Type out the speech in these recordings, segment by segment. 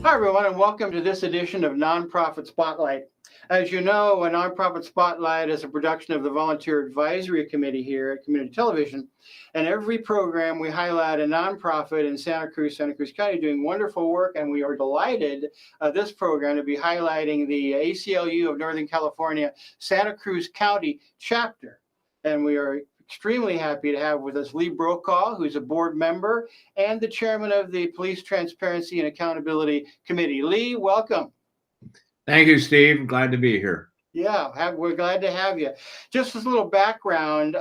Hi, everyone, and welcome to this edition of Nonprofit Spotlight. As you know, a Nonprofit Spotlight is a production of the Volunteer Advisory Committee here at Community Television. And every program, we highlight a nonprofit in Santa Cruz County doing wonderful work. And we are delighted this program to be highlighting the ACLU of Northern California, Santa Cruz County chapter. And we are extremely happy to have with us Lee Brokaw, who's a board member and the chairman of the Police Transparency and Accountability Committee. Lee, welcome. Thank you, Steve. Glad to be here. Yeah, we're glad to have you. Just as a little background,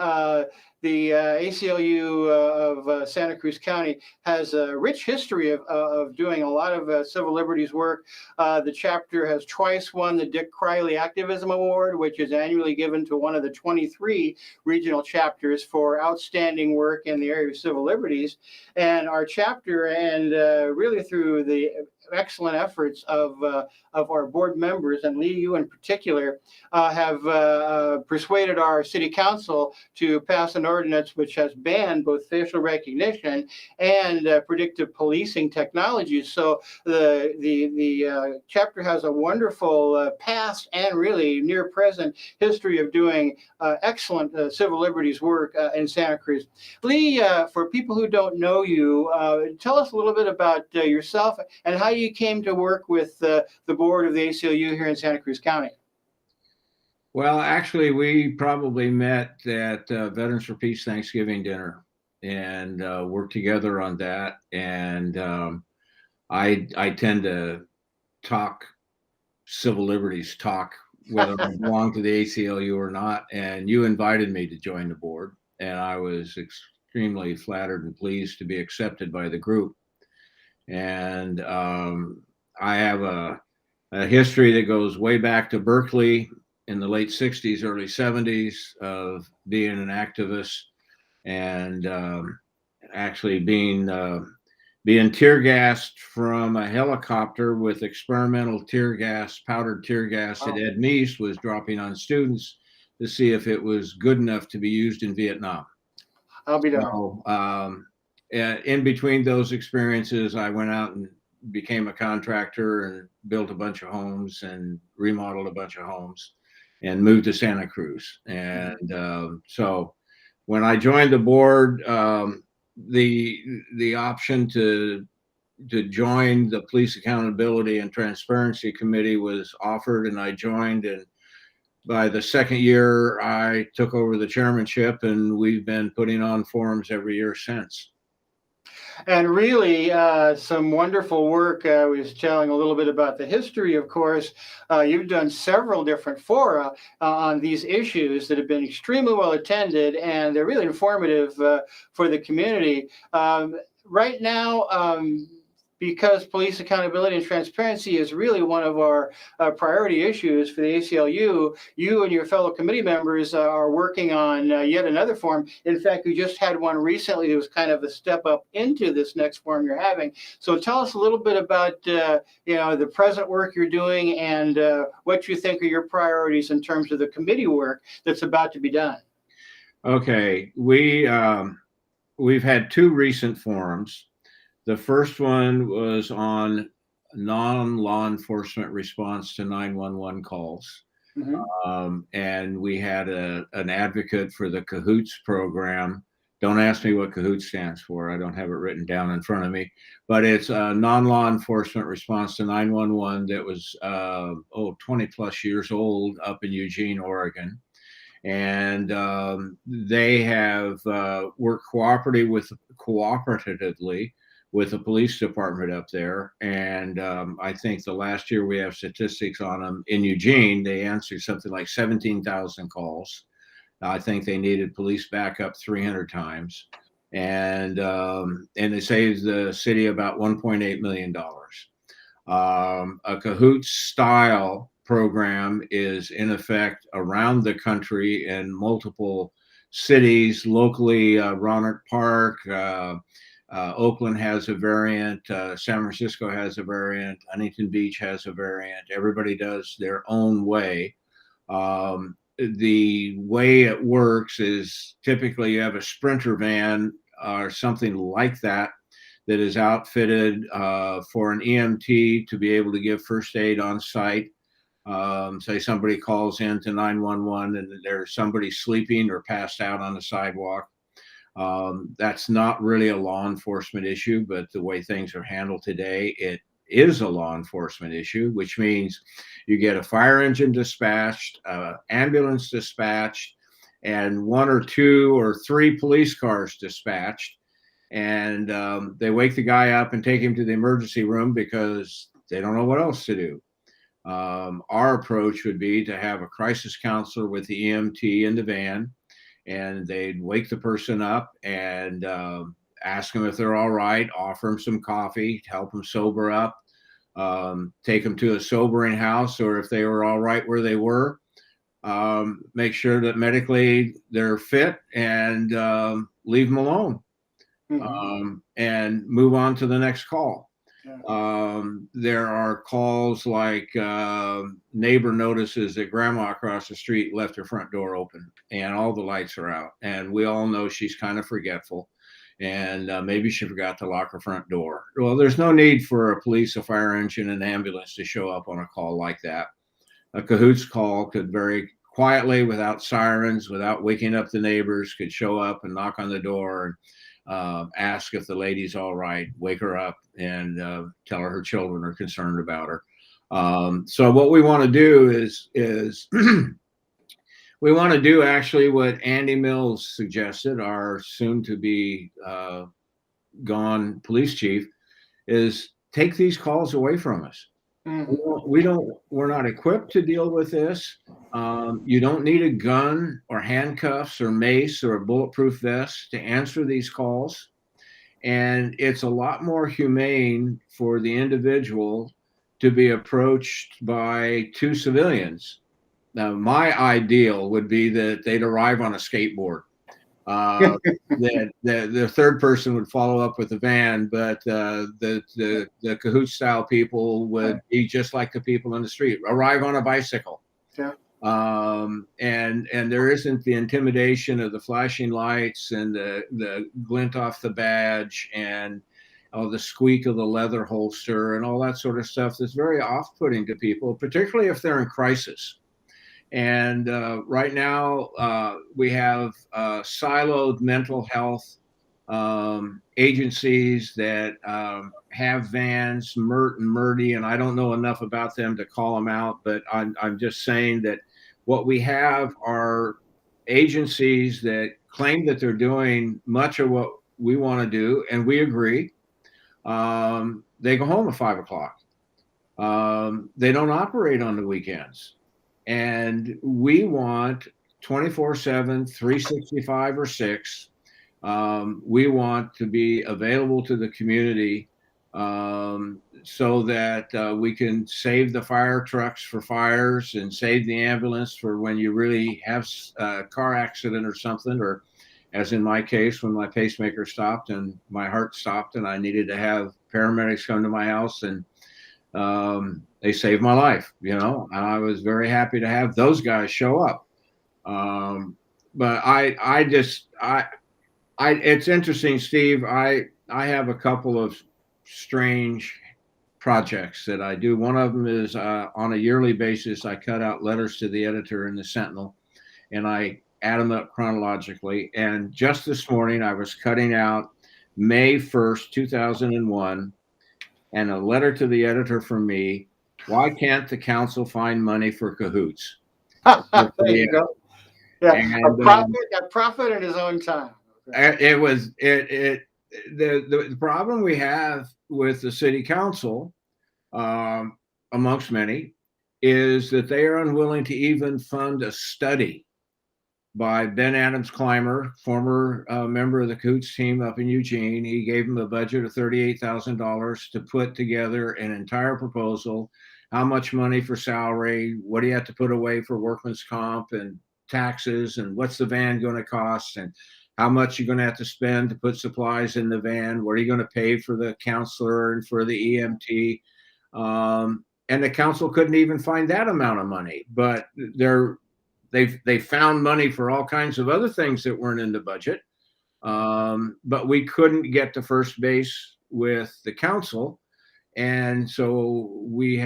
the ACLU of Santa Cruz County has a rich history of doing a lot of civil liberties work. The chapter has twice won the Dick Criley Activism Award, which is annually given to one of the 23 regional chapters for outstanding work in the area of civil liberties. And our chapter, and really through the excellent efforts of our board members, and Lee, you in particular, have persuaded our city council to pass an ordinance which has banned both facial recognition and predictive policing technologies. So the chapter has a wonderful past and really near present history of doing excellent civil liberties work in Santa Cruz. Lee, for people who don't know you, tell us a little bit about yourself and how you came to work with the board of the ACLU here in Santa Cruz County. Well, actually, we probably met at Veterans for Peace Thanksgiving dinner and worked together on that. And I tend to talk civil liberties talk, whether I belong to the ACLU or not. And you invited me to join the board, and I was extremely flattered and pleased to be accepted by the group. And I have a history that goes way back to Berkeley in the late 60s, early 70s of being an activist and actually being tear gassed from a helicopter with experimental tear gas, powdered tear gas that Ed Meese was dropping on students to see if it was good enough to be used in Vietnam. I'll be done. So, in between those experiences, I went out and became a contractor and built a bunch of homes and remodeled a bunch of homes and moved to Santa Cruz. And so when I joined the board, the option to join the Police Accountability and Transparency Committee was offered, and I joined. And by the second year, I took over the chairmanship, and we've been putting on forums every year since. And really, some wonderful work. I was telling a little bit about the history, of course. You've done several different fora on these issues that have been extremely well attended, and they're really informative for the community. Right now, because police accountability and transparency is really one of our priority issues for the ACLU, you and your fellow committee members are working on yet another forum. In fact, we just had one recently that was kind of a step up into this next forum you're having. So tell us a little bit about the present work you're doing and what you think are your priorities in terms of the committee work that's about to be done. Okay, we've had two recent forums. The first one was on non-law enforcement response to 911 calls. Mm-hmm. And we had an advocate for the CAHOOTS program. Don't ask me what CAHOOTS stands for. I don't have it written down in front of me. But it's a non-law enforcement response to 911 that was 20 plus years old up in Eugene, Oregon. And they have worked cooperatively with the police department up there. And I think the last year we have statistics on them in Eugene, they answered something like 17,000 calls. I think they needed police backup 300 times. And they saved the city about $1.8 million. A CAHOOTS style program is in effect around the country in multiple cities, locally, Rohnert Park, Oakland has a variant, San Francisco has a variant, Huntington Beach has a variant. Everybody does their own way. The way it works is typically you have a Sprinter van or something like that that is outfitted for an EMT to be able to give first aid on site. Say somebody calls in to 911 and there's somebody sleeping or passed out on the sidewalk. That's not really a law enforcement issue, but the way things are handled today, it is a law enforcement issue, which means you get a fire engine dispatched, ambulance dispatched, and 1 or 2 or 3 police cars dispatched. And they wake the guy up and take him to the emergency room because they don't know what else to do. Our approach would be to have a crisis counselor with the EMT in the van, and they'd wake the person up and ask them if they're all right, offer them some coffee, help them sober up, take them to a sobering house, or if they were all right where they were, make sure that medically they're fit, and leave them alone. And move on to the next call. Yeah. There are calls like neighbor notices that grandma across the street left her front door open and all the lights are out. And we all know she's kind of forgetful, and maybe she forgot to lock her front door. Well, there's no need for a police, a fire engine, and ambulance to show up on a call like that. A cahoots call could very quietly, without sirens, without waking up the neighbors, could show up and knock on the door and ask if the lady's all right, wake her up, and tell her children are concerned about her. So what we want to do is we want to do actually what Andy Mills suggested, our soon to be gone police chief, is take these calls away from us. We're not equipped to deal with this. You don't need a gun or handcuffs or mace or a bulletproof vest to answer these calls. And it's a lot more humane for the individual to be approached by 2 civilians. Now, my ideal would be that they'd arrive on a skateboard. That the third person would follow up with the van, but the cahoot style people would be just like the people in the street, arrive on a bicycle. Yeah. And there isn't the intimidation of the flashing lights and the glint off the badge and the squeak of the leather holster and all that sort of stuff that's very off-putting to people, particularly if they're in crisis. And right now we have siloed mental health agencies that have vans, Mert and Murdy, and I don't know enough about them to call them out, but I'm just saying that what we have are agencies that claim that they're doing much of what we want to do, and we agree. They go home at 5 o'clock. They don't operate on the weekends. And we want 24/7, 365 or 6. We want to be available to the community so that we can save the fire trucks for fires and save the ambulance for when you really have a car accident or something, or as in my case, when my pacemaker stopped and my heart stopped and I needed to have paramedics come to my house, and they saved my life, and I was very happy to have those guys show up. But it's interesting, Steve. I have a couple of strange projects that I do. One of them is on a yearly basis, I cut out letters to the editor in the Sentinel, and I add them up chronologically. And just this morning, I was cutting out May 1st, 2001, and a letter to the editor from me. Why can't the council find money for cahoots? There you go. Yeah, and, a prophet in his own time. Okay. The problem we have with the city council, amongst many, is that they are unwilling to even fund a study by Ben Adams Clymer, former member of the Coots team up in Eugene. He gave him a budget of $38,000 to put together an entire proposal. How much money for salary? What do you have to put away for workman's comp and taxes? And what's the van going to cost? And how much you're going to have to spend to put supplies in the van? What are you going to pay for the counselor and for the EMT? And the council couldn't even find that amount of money, but they found money for all kinds of other things that weren't in the budget. But we couldn't get the first base with the council. And so we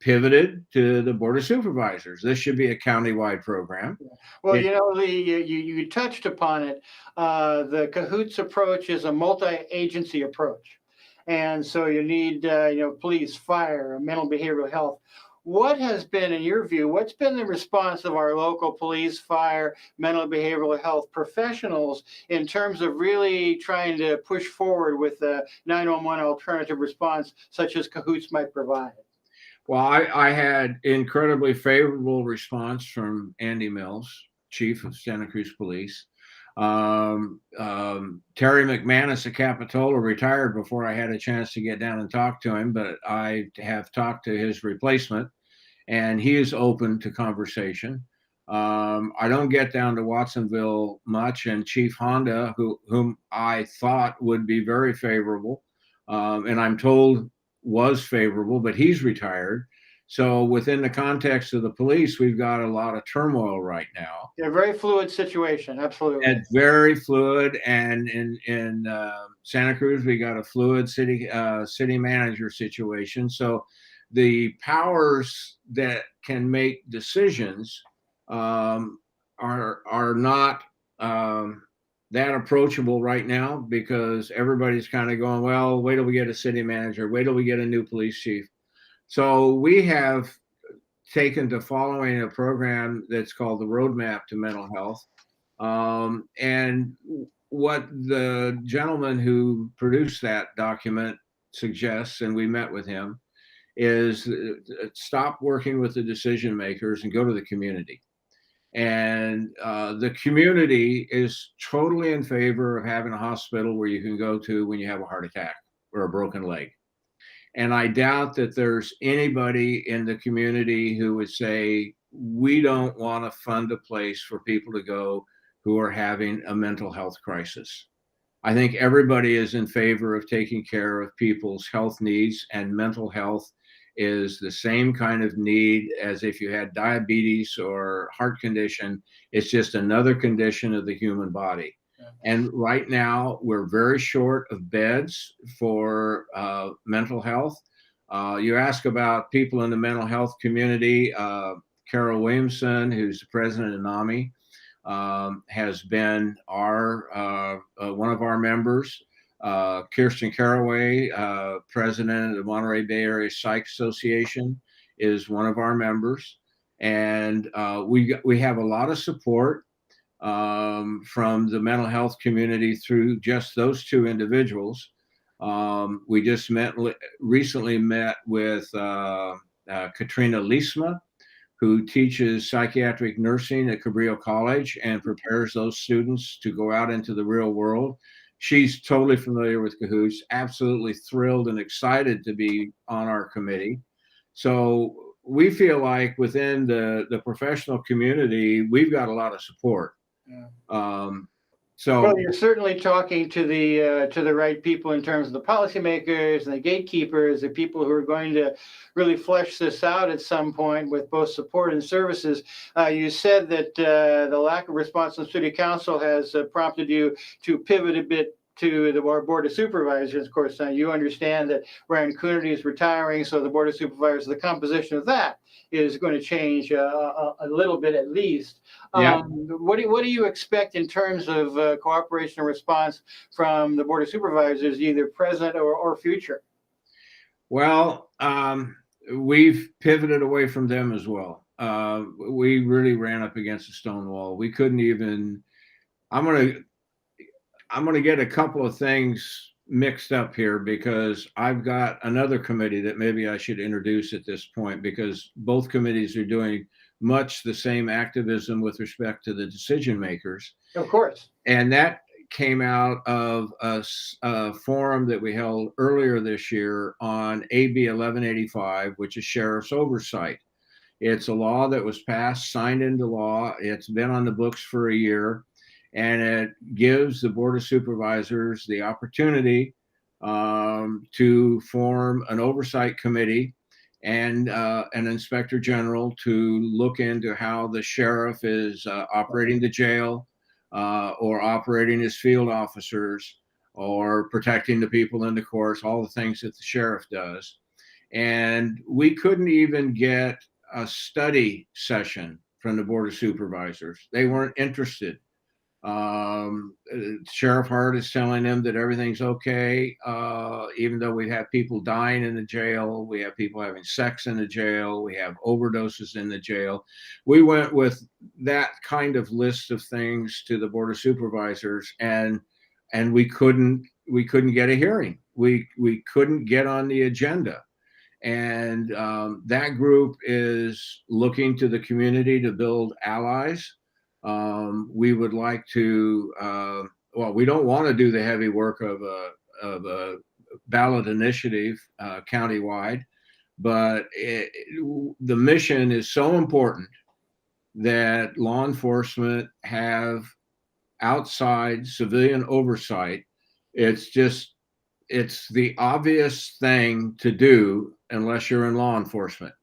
pivoted to the Board of Supervisors. This should be a countywide program. Well, you touched upon it. The CAHOOTS approach is a multi-agency approach. And so you need, police, fire, mental behavioral health. What has been, in your view, what's been the response of our local police, fire, mental behavioral health professionals in terms of really trying to push forward with a 911 alternative response such as CAHOOTS might provide? Well, I had incredibly favorable response from Andy Mills, chief of Santa Cruz Police. Terry McManus of Capitola retired before I had a chance to get down and talk to him, but I have talked to his replacement, and he is open to conversation. I don't get down to Watsonville much, and Chief Honda, whom I thought would be very favorable, and I'm told was favorable, but he's retired. So within the context of the police, we've got a lot of turmoil right now. Yeah, very fluid situation, absolutely. And very fluid. And in Santa Cruz, we got a fluid city manager situation. So the powers that can make decisions are not that approachable right now, because everybody's kind of going, well, wait till we get a city manager, wait till we get a new police chief. So we have taken to following a program that's called the Roadmap to Mental Health. And what the gentleman who produced that document suggests, and we met with him, is stop working with the decision makers and go to the community. And the community is totally in favor of having a hospital where you can go to when you have a heart attack or a broken leg. And I doubt that there's anybody in the community who would say, we don't want to fund a place for people to go who are having a mental health crisis. I think everybody is in favor of taking care of people's health needs, and mental health is the same kind of need as if you had diabetes or heart condition. It's just another condition of the human body. And right now, we're very short of beds for mental health. You ask about people in the mental health community. Carol Williamson, who's the president of NAMI, has been one of our members. Kirsten Caraway, president of the Monterey Bay Area Psych Association, is one of our members. And we have a lot of support from the mental health community through just those two individuals. We just recently met with Katrina Liesma, who teaches psychiatric nursing at Cabrillo College and prepares those students to go out into the real world. She's totally familiar with CAHOOTS, absolutely thrilled and excited to be on our committee. So we feel like within the professional community, we've got a lot of support. Yeah. Well, you're certainly talking to the right people in terms of the policymakers and the gatekeepers, the people who are going to really flesh this out at some point with both support and services. You said that the lack of response from City Council has prompted you to pivot a bit to the Board of Supervisors. Of course, you understand that Ryan Coonerty is retiring, so the Board of Supervisors, the composition of that is going to change a little bit at least. Yeah. What do you expect in terms of cooperation and response from the Board of Supervisors, either present or future? Well, we've pivoted away from them as well. We really ran up against a stone wall. We couldn't even. I'm going to get a couple of things mixed up here, because I've got another committee that maybe I should introduce at this point, because both committees are doing much the same activism with respect to the decision makers. Of course. And that came out of a forum that we held earlier this year on AB 1185, which is sheriff's oversight. It's a law that was passed, signed into law. It's been on the books for a year. And it gives the Board of Supervisors the opportunity to form an oversight committee and an inspector general to look into how the sheriff is operating the jail or operating his field officers or protecting the people in the courts, all the things that the sheriff does. And we couldn't even get a study session from the Board of Supervisors. They weren't interested. Sheriff Hart is telling them that everything's okay, even though we have people dying in the jail, we have people having sex in the jail, we have overdoses in the jail. We went with that kind of list of things to the Board of Supervisors, and we couldn't get a hearing. We couldn't get on the agenda. And that group is looking to the community to build allies. We would like to, well, we don't want to do the heavy work of a ballot initiative countywide, but the mission is so important that law enforcement have outside civilian oversight. It's the obvious thing to do unless you're in law enforcement.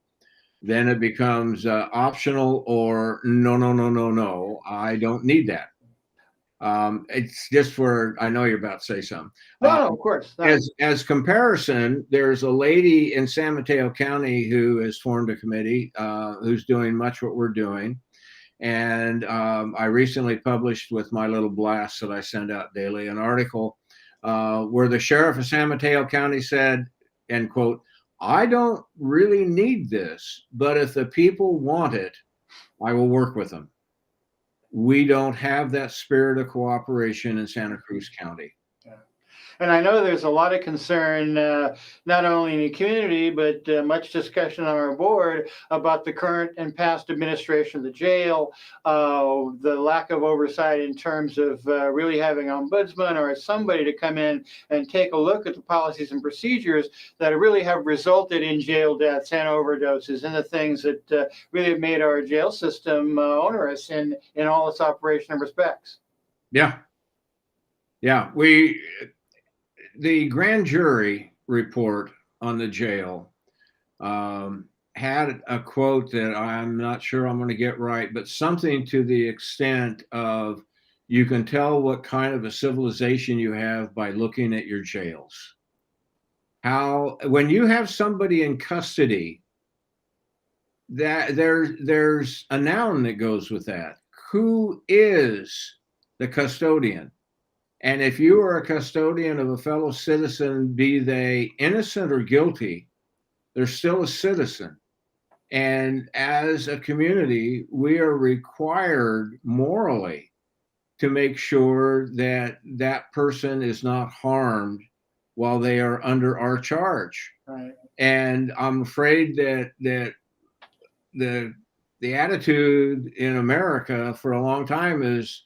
Then it becomes optional or no, I don't need that. It's just for, I know you're about to say something. No, of course. No. As comparison, there's a lady in San Mateo County who has formed a committee who's doing much what we're doing. And I recently published with my little blast that I send out daily an article where the sheriff of San Mateo County said, end quote, "I don't really need this, but if the people want it, I will work with them." We don't have that spirit of cooperation in Santa Cruz County. And I know there's a lot of concern, not only in the community, but much discussion on our board about the current and past administration of the jail, the lack of oversight in terms of really having ombudsman or somebody to come in and take a look at the policies and procedures that really have resulted in jail deaths and overdoses and the things that really have made our jail system onerous in all its operation and respects. Yeah. The grand jury report on the jail had a quote that I'm not sure I'm going to get right, but something to the extent of, you can tell what kind of a civilization you have by looking at your jails. How, when you have somebody in custody, that there's a noun that goes with that. Who is the custodian? And if you are a custodian of a fellow citizen, be they innocent or guilty, they're still a citizen. And as a community, we are required morally to make sure that that person is not harmed while they are under our charge. Right. And I'm afraid that the attitude in America for a long time is,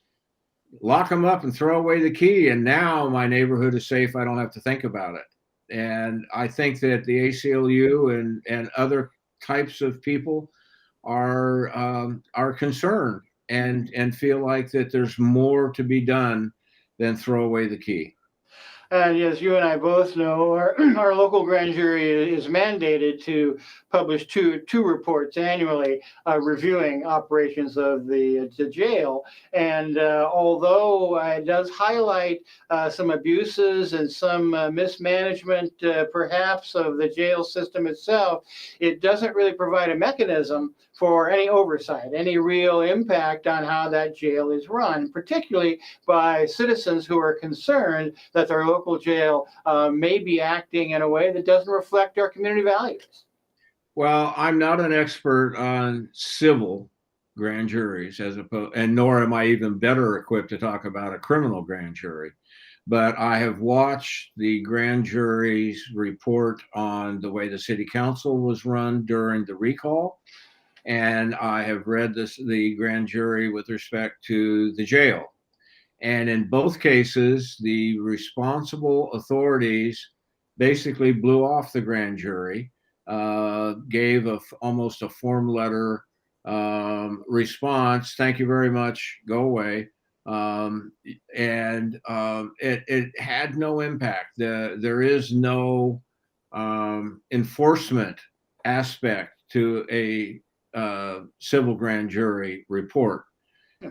lock them up and throw away the key, and now my neighborhood is safe, I don't have to think about it. And I think that the ACLU and other types of people are concerned and feel like that there's more to be done than throw away the key. And as you and I both know, our local grand jury is mandated to publish two reports annually reviewing operations of the jail. And although it does highlight some abuses and some mismanagement, perhaps, of the jail system itself, it doesn't really provide a mechanism for any oversight, any real impact on how that jail is run, particularly by citizens who are concerned that their local jail may be acting in a way that doesn't reflect our community values. Well, I'm not an expert on civil grand juries, and nor am I even better equipped to talk about a criminal grand jury. But I have watched the grand jury's report on the way the city council was run during the recall. And I have read the grand jury with respect to the jail. And in both cases, the responsible authorities basically blew off the grand jury, gave almost a form letter response. Thank you very much. Go away. It had no impact. There is no enforcement aspect to a civil grand jury report.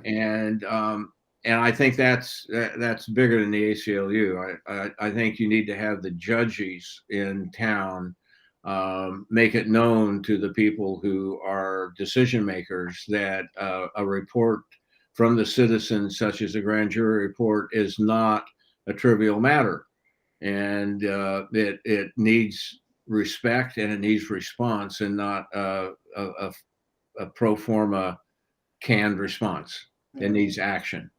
And and I think that's bigger than the ACLU. I think you need to have the judges in town make it known to the people who are decision makers that a report from the citizens, such as a grand jury report, is not a trivial matter, and it needs respect and it needs response, and not a pro forma canned response. It needs action.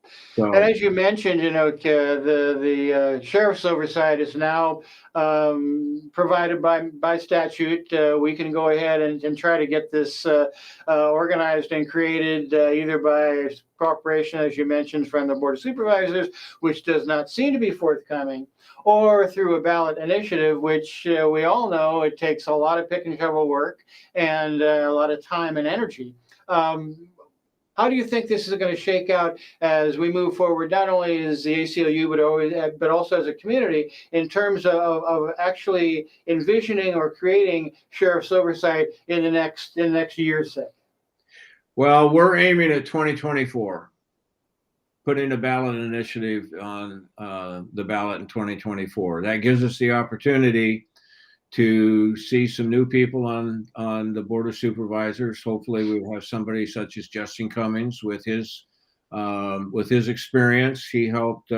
And So, as you mentioned, the sheriff's oversight is now provided by statute. We can go ahead and try to get this organized and created either by cooperation, as you mentioned, from the Board of Supervisors, which does not seem to be forthcoming, or through a ballot initiative, which we all know it takes a lot of pick and shovel work and a lot of time and energy. How do you think this is going to shake out as we move forward, not only as the ACLU, but also as a community, in terms of actually envisioning or creating sheriff's oversight in the next year, say? well, we're aiming at 2024, putting a ballot initiative on the ballot in 2024. That gives us the opportunity to see some new people on the Board of Supervisors. Hopefully we'll have somebody such as Justin Cummings with his experience. He helped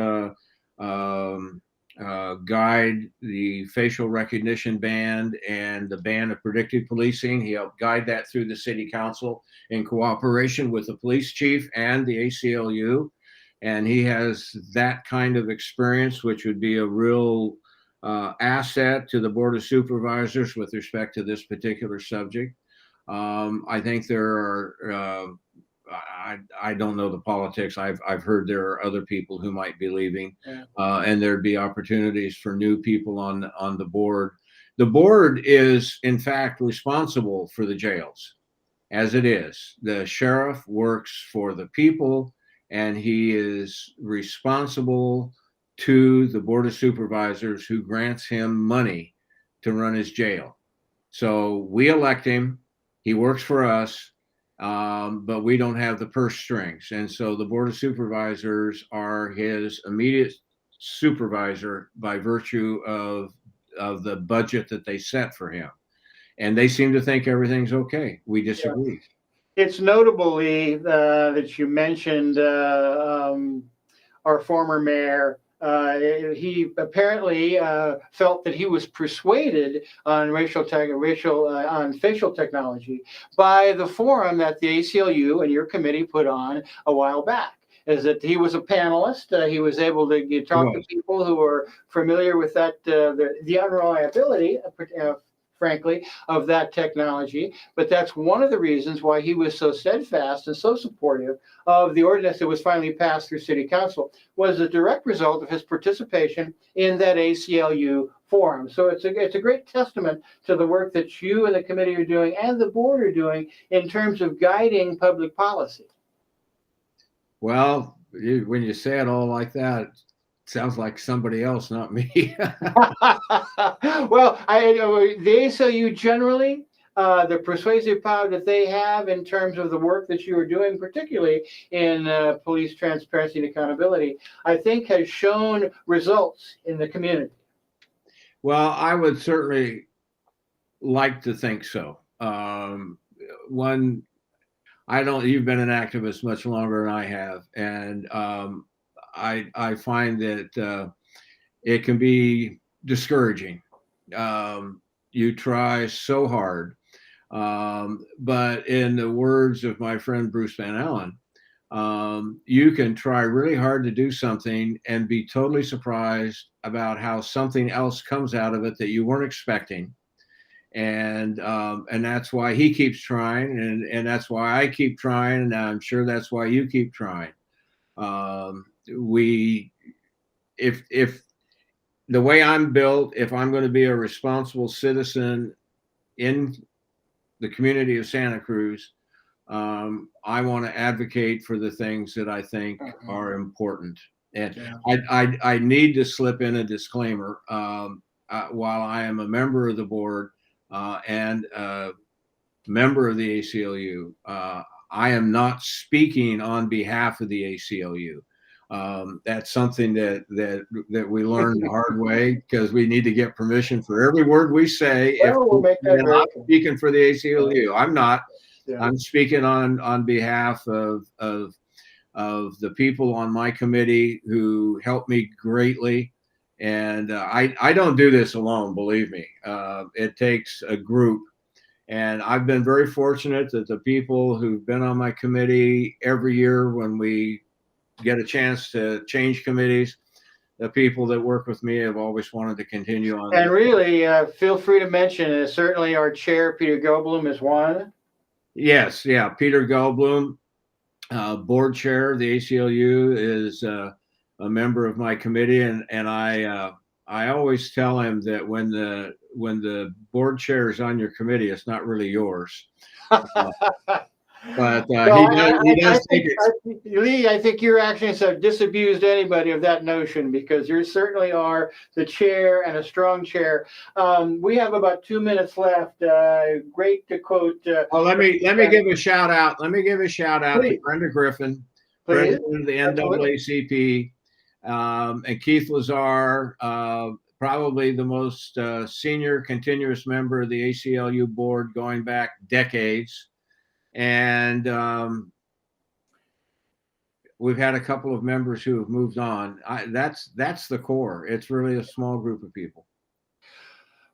guide the facial recognition ban and the ban of predictive policing. He helped guide that through the city council in cooperation with the police chief and the ACLU. And he has that kind of experience, which would be a real asset to the Board of Supervisors with respect to this particular subject. I think there are, I don't know the politics. I've heard there are other people who might be leaving, and there'd be opportunities for new people on the board. The board is, in fact, responsible for the jails, as it is. The sheriff works for the people, and he is responsible to the Board of Supervisors, who grants him money to run his jail. So we elect him. He works for us, but we don't have the purse strings. And so the Board of Supervisors are his immediate supervisor by virtue of the budget that they set for him. And they seem to think everything's okay. We disagree. Yeah. It's notable, Lee, that you mentioned our former mayor. He apparently felt that he was persuaded on on facial technology by the forum that the ACLU and your committee put on a while back. Is that he was a panelist. He was able to talk to people who were familiar with that, the unreliability, frankly, of that technology. But that's one of the reasons why he was so steadfast and so supportive of the ordinance that was finally passed through City Council, was a direct result of his participation in that ACLU forum. So it's a great testament to the work that you and the committee are doing and the board are doing in terms of guiding public policy. Well, when you say it all like that, it sounds like somebody else, not me. Well, the ACLU generally, the persuasive power that they have in terms of the work that you are doing, particularly in police transparency and accountability, I think has shown results in the community. Well, I would certainly like to think so. You've been an activist much longer than I have, and I find that it can be discouraging. You try so hard, but in the words of my friend Bruce Van Allen, you can try really hard to do something and be totally surprised about how something else comes out of it that you weren't expecting. And that's why he keeps trying, and that's why I keep trying, and I'm sure that's why you keep trying. If the way I'm built, if I'm going to be a responsible citizen in the community of Santa Cruz, I want to advocate for the things that I think are important. And I need to slip in a disclaimer. While I am a member of the board and a member of the ACLU, I am not speaking on behalf of the ACLU. That's something that we learned the hard way, because we need to get permission for every word we say. If Well, we'll make that I'm very speaking for the ACLU, I'm not. yeah. I'm speaking on behalf of the people on my committee who helped me greatly. And I don't do this alone, believe me. It takes a group. And I've been very fortunate that the people who've been on my committee every year, when we get a chance to change committees, the people that work with me have always wanted to continue on. And really, feel free to mention, certainly our chair, Peter Goldblum, is one. Yes, yeah. Peter Goldblum, board chair of the ACLU, is a member of my committee, and I always tell him that when the board chair is on your committee, it's not really yours. But he does take it. Lee, I think your actions have disabused anybody of that notion, because you certainly are the chair, and a strong chair. We have about 2 minutes left. Great to quote. Well, let me give a shout out. Let me give a shout out to Brenda Griffin, Please. president of the NAACP, and Keith Lazar, probably the most senior continuous member of the ACLU board going back decades. And we've had a couple of members who have moved on. That's the core. It's really a small group of people.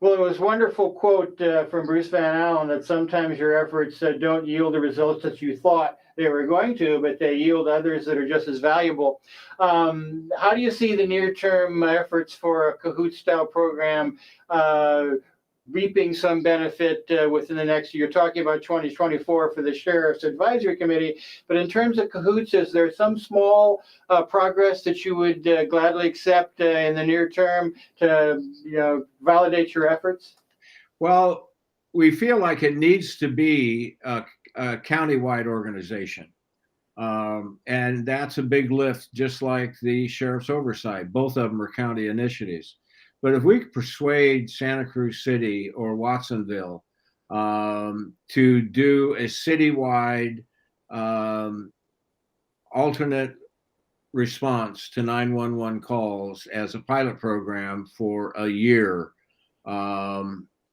Well, it was a wonderful quote from Bruce Van Allen, that sometimes your efforts don't yield the results that you thought they were going to, but they yield others that are just as valuable. How do you see the near-term efforts for a Kahoot-style program reaping some benefit within the next year? You're talking about 2024 for the Sheriff's Advisory Committee, but in terms of Kahoots, is there some small progress that you would gladly accept in the near term to validate your efforts? Well, we feel like it needs to be a county-wide organization. And that's a big lift, just like the Sheriff's Oversight. Both of them are county initiatives. But if we could persuade Santa Cruz City or Watsonville to do a citywide alternate response to 911 calls as a pilot program for a year,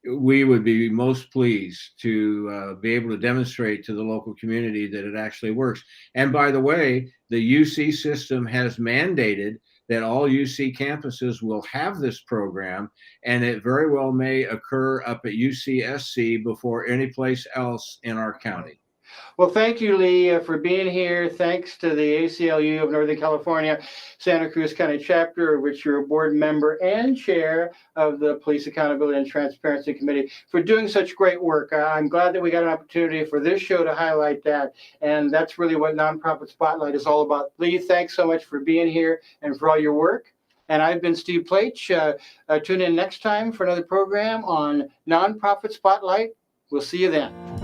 we would be most pleased to be able to demonstrate to the local community that it actually works. And by the way, the UC system has mandated that all UC campuses will have this program, and it very well may occur up at UCSC before any place else in our county. Well, thank you, Lee, for being here. Thanks to the ACLU of Northern California, Santa Cruz County Chapter, of which you're a board member and chair of the Police Accountability and Transparency Committee, for doing such great work. I'm glad that we got an opportunity for this show to highlight that, and that's really what Nonprofit Spotlight is all about. Lee, thanks so much for being here and for all your work. And I've been Steve Plach. Tune in next time for another program on Nonprofit Spotlight. We'll see you then.